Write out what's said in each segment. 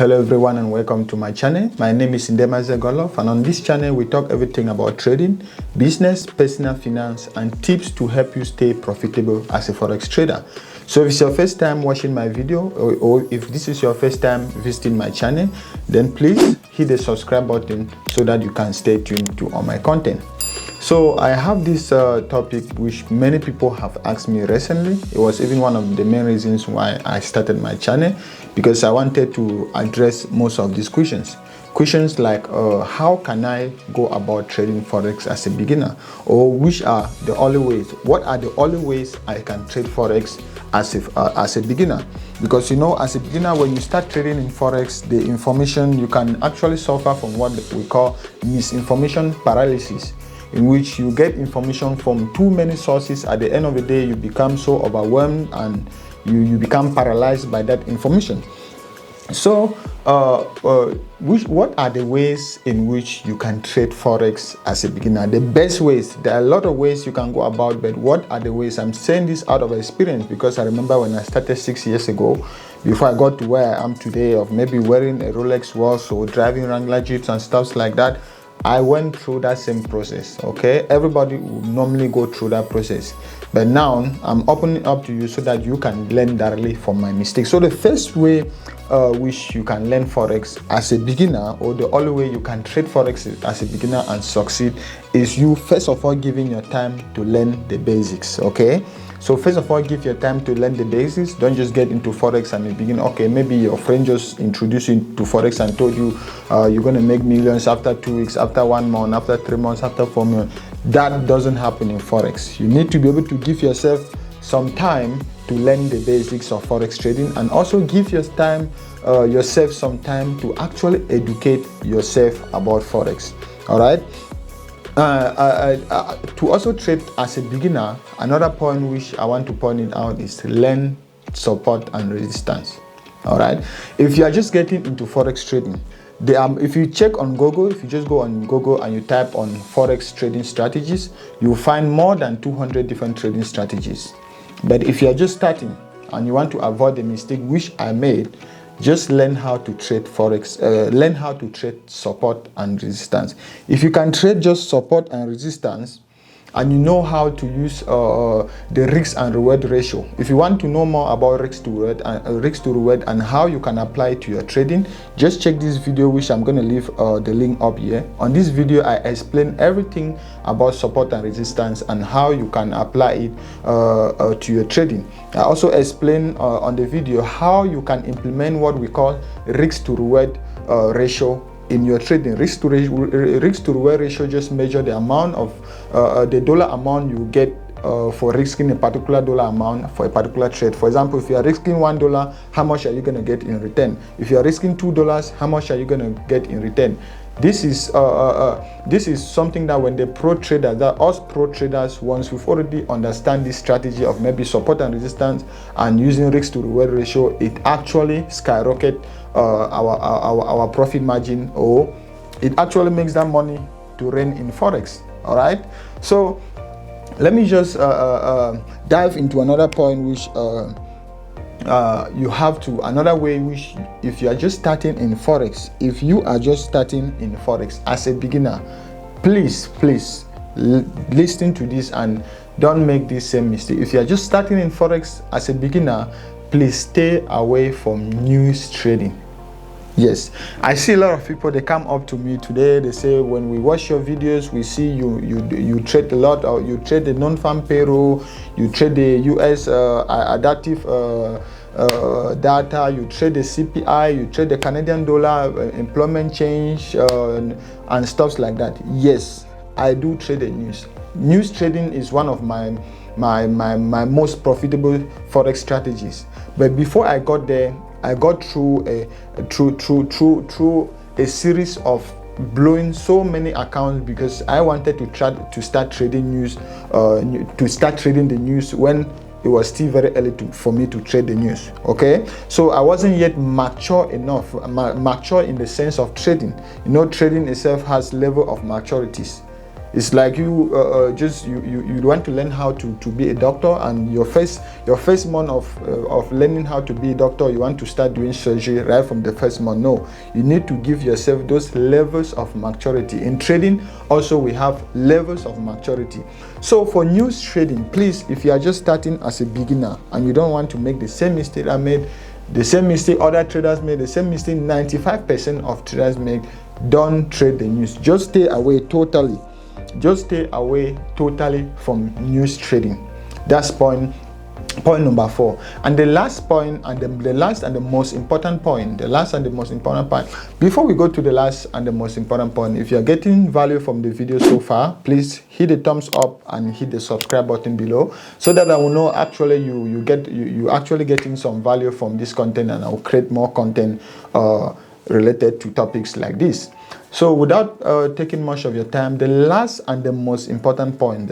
Hello everyone and welcome to my channel. My name is Ndemaze Golof, and on this channel we talk everything about trading, business, personal finance and tips to help you stay profitable as a forex trader. So if it's your first time watching my video or if this is your first time visiting my channel, then please hit the subscribe button so that you can stay tuned to all my content. So I have this topic which many people have asked me recently. It was even one of the main reasons why I started my channel, because I wanted to address most of these questions. Questions like how can I go about trading forex as a beginner, or which are the only ways, what are the only ways I can trade forex as a beginner. Because you know, as a beginner, when you start trading in forex, the information, you can actually suffer from what we call misinformation paralysis, in which you get information from too many sources. At the end of the day, you become so overwhelmed and you become paralyzed by that information. So what are the ways in which you can trade forex as a beginner? The best ways, there are a lot of ways you can go about, but what are the ways? I'm saying this out of experience, because I remember when I started 6 years ago, before I got to where I am today, of maybe wearing a Rolex watch or driving Wrangler Jeeps and stuff like that, I went through that same process. Okay, everybody would normally go through that process, but now I'm opening up to you so that you can learn directly from my mistakes. So the first way which you can learn forex as a beginner, or the only way you can trade forex as a beginner and succeed, is you first of all giving your time to learn the basics. Okay, so first of all, give your time to learn the basics. Don't just get into forex and you begin. Okay, maybe your friend just introduced you to forex and told you you're going to make millions after 2 weeks, after 1 month, after 3 months, after 4 months. That doesn't happen in forex. You need to be able to give yourself some time to learn the basics of forex trading, and also give yourself some time to actually educate yourself about forex. All right. To also trade as a beginner, another point which I want to point it out is to learn support and resistance. All right, if you are just getting into forex trading, if you check on Google, if you just go on Google and you type on forex trading strategies, you'll find more than 200 different trading strategies. But if you are just starting and you want to avoid the mistake which I made, just learn how to trade forex, learn how to trade support and resistance. If you can trade just support and resistance, and you know how to use the risk and reward ratio. If you want to know more about risk to reward and how you can apply it to your trading, just check this video, which I'm going to leave the link up here. On this video, I explain everything about support and resistance and how you can apply it to your trading. I also explain on the video how you can implement what we call risk to reward ratio in your trading. Risk to reward ratio just measure the amount of the dollar amount you get for risking a particular dollar amount for a particular trade. For example, if you are risking $1, how much are you going to get in return? If you are risking $2, how much are you going to get in return? This is something that when the pro traders, that us pro traders, once we've already understand this strategy of maybe support and resistance and using risk to reward ratio, it actually skyrocket our profit margin, or it actually makes that money to reign in forex. All right, so let me just dive into another point which you have to, another way which, if you are just starting in forex, if you are just starting in forex as a beginner, please listen to this and don't make this same mistake. If you are just starting in forex as a beginner, please stay away from news trading. Yes, I see a lot of people, they come up to me today, they say, when we watch your videos, we see you trade a lot, or you trade the non-farm payroll, you trade the US adaptive data, you trade the CPI, you trade the Canadian dollar, employment change, and stuff like that. Yes, I do trade the news. News trading is one of my most profitable forex strategies. But before I got there, I got through a series of blowing so many accounts, because I wanted to start trading news, to start trading the news when it was still very early for me to trade the news. Okay, so I wasn't yet mature enough, mature in the sense of trading. You know, trading itself has level of maturities. It's like you want to learn how to be a doctor, and your first month of learning how to be a doctor, you want to start doing surgery right from the first month. No, you need to give yourself those levels of maturity. In trading also, we have levels of maturity. So for news trading, please, if you are just starting as a beginner and you don't want to make the same mistake I made, the same mistake other traders made, the same mistake 95% of traders make, don't trade the news. Just stay away totally. Just stay away totally from news trading. That's point number 4. And the last point, and the last and the most important point, before we go to the last and the most important point, if you're getting value from the video so far, please hit the thumbs up and hit the subscribe button below, so that I will know actually you actually getting some value from this content, and I will create more content related to topics like this. So without taking much of your time, the last and the most important point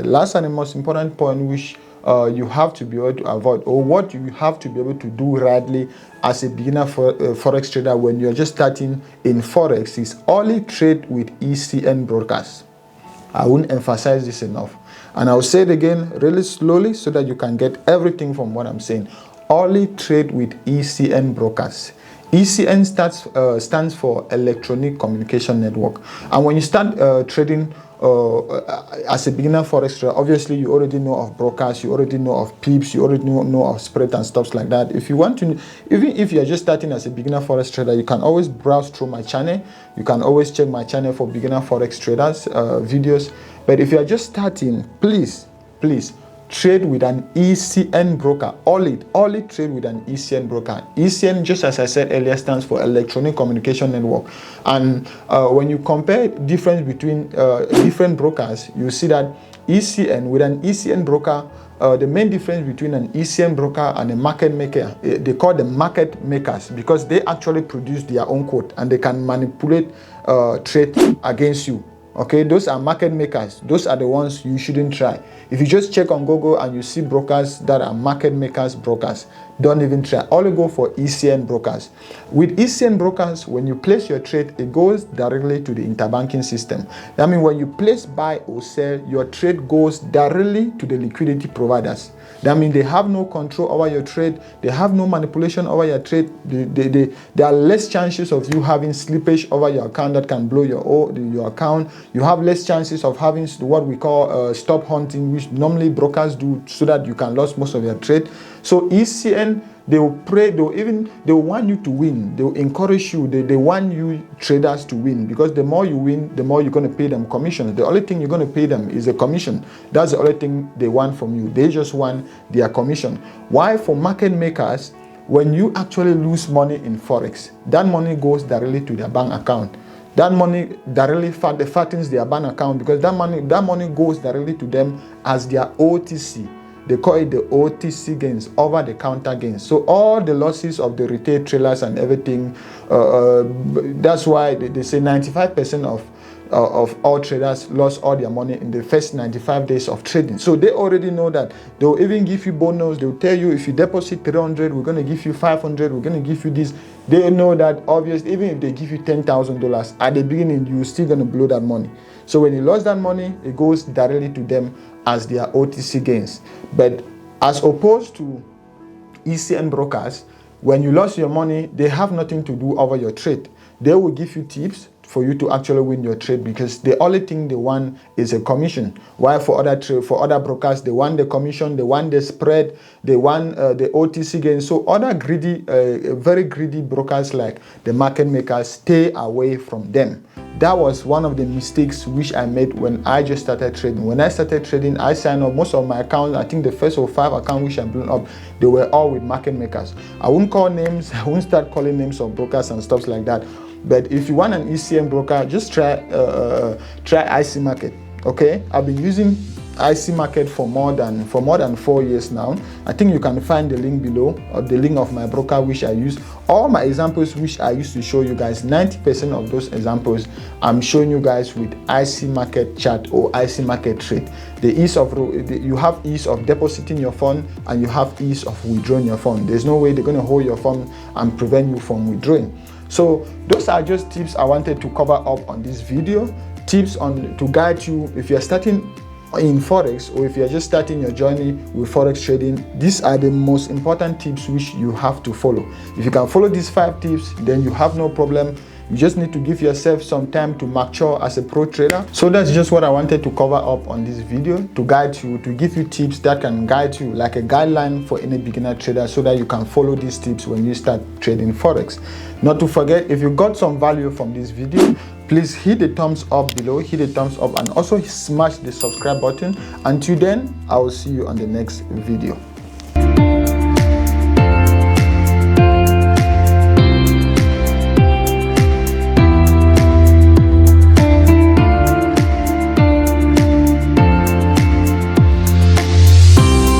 which you have to be able to avoid, or what you have to be able to do rightly as a beginner forex trader when you're just starting in forex, is only trade with ECN brokers. I won't emphasize this enough, and I'll say it again really slowly so that you can get everything from what I'm saying. Only trade with ECN brokers. ECN stands for Electronic Communication Network. And when you start trading as a beginner forex trader, obviously you already know of brokers, you already know of pips, you already know of spread and stuff like that. If you want to, even if you're just starting as a beginner forex trader, you can always browse through my channel. You can always check my channel for beginner forex traders videos. But if you're just starting, please trade with an ECN broker. Only trade with an ECN broker. ECN, just as I said earlier, stands for Electronic Communication Network. And when you compare difference between different brokers, you see that with an ECN broker, the main difference between an ECN broker and a market maker, they call them market makers, because they actually produce their own quote and they can manipulate trade against you. Okay, those are market makers. Those are the ones you shouldn't try. If you just check on Google and you see brokers that are market makers brokers, don't even try. Only go for ECN brokers. With ECN brokers, when you place your trade, it goes directly to the interbanking system. That means when you place buy or sell, your trade goes directly to the liquidity providers. That means they have no control over your trade. They have no manipulation over your trade. There are less chances of you having slippage over your account that can blow your account. You have less chances of having what we call stop hunting, which normally brokers do, so that you can lose most of your trade. So ECN, they will pray, they will want you to win. They will encourage you. They want you traders to win, because the more you win, the more you're going to pay them commissions. The only thing you're going to pay them is a commission. That's the only thing they want from you. They just want their commission. Why? For market makers, when you actually lose money in forex, that money goes directly to their bank account. That money directly fattens their bank account, because that money goes directly to them as their OTC. They call it the OTC gains, over the counter gains. So all the losses of the retail traders and everything, that's why they say 95% of all traders lost all their money in the first 95 days of trading. So they already know that. They'll even give you bonus. They'll tell you, if you deposit 300, we're going to give you 500, we're going to give you this. They know that, obviously, even if they give you $10,000 at the beginning, you're still going to blow that money. So when you lost that money, it goes directly to them as their OTC gains. But as opposed to ECN brokers, when you lost your money, they have nothing to do over your trade. They will give you tips for you to actually win your trade, because the only thing they want is a commission. While for other brokers, they want the commission, they want the spread, they want the OTC gain. So other greedy, very greedy brokers like the market makers, stay away from them. That was one of the mistakes which I made when I just started trading. When I started trading, I signed up most of my accounts. I think the first 5 accounts which I blew up, they were all with market makers. I won't call names. I won't start calling names of brokers and stuff like that. But if you want an ECN broker, just try IC Market. Okay, I've been using IC Market for more than 4 years now. I think you can find the link below, or the link of my broker which I use. All my examples which I used to show you guys, 90% of those examples I'm showing you guys with IC Market chart or IC Market trade. You have ease of depositing your fund, and you have ease of withdrawing your fund. There's no way they're going to hold your fund and prevent you from withdrawing. So those are just tips I wanted to cover up on this video. tips on to guide you if you're starting in Forex, or if you're just starting your journey with Forex trading. These are the most important tips which you have to follow. If you can follow these 5 tips, then you have no problem. You just need to give yourself some time to mature as a pro trader. So that's just what I wanted to cover up on this video, to guide you, to give you tips that can guide you like a guideline for any beginner trader, so that you can follow these tips when you start trading Forex. Not to forget, if you got some value from this video, please hit the thumbs up below, hit the thumbs up, and also smash the subscribe button. Until then, I will see you on the next video.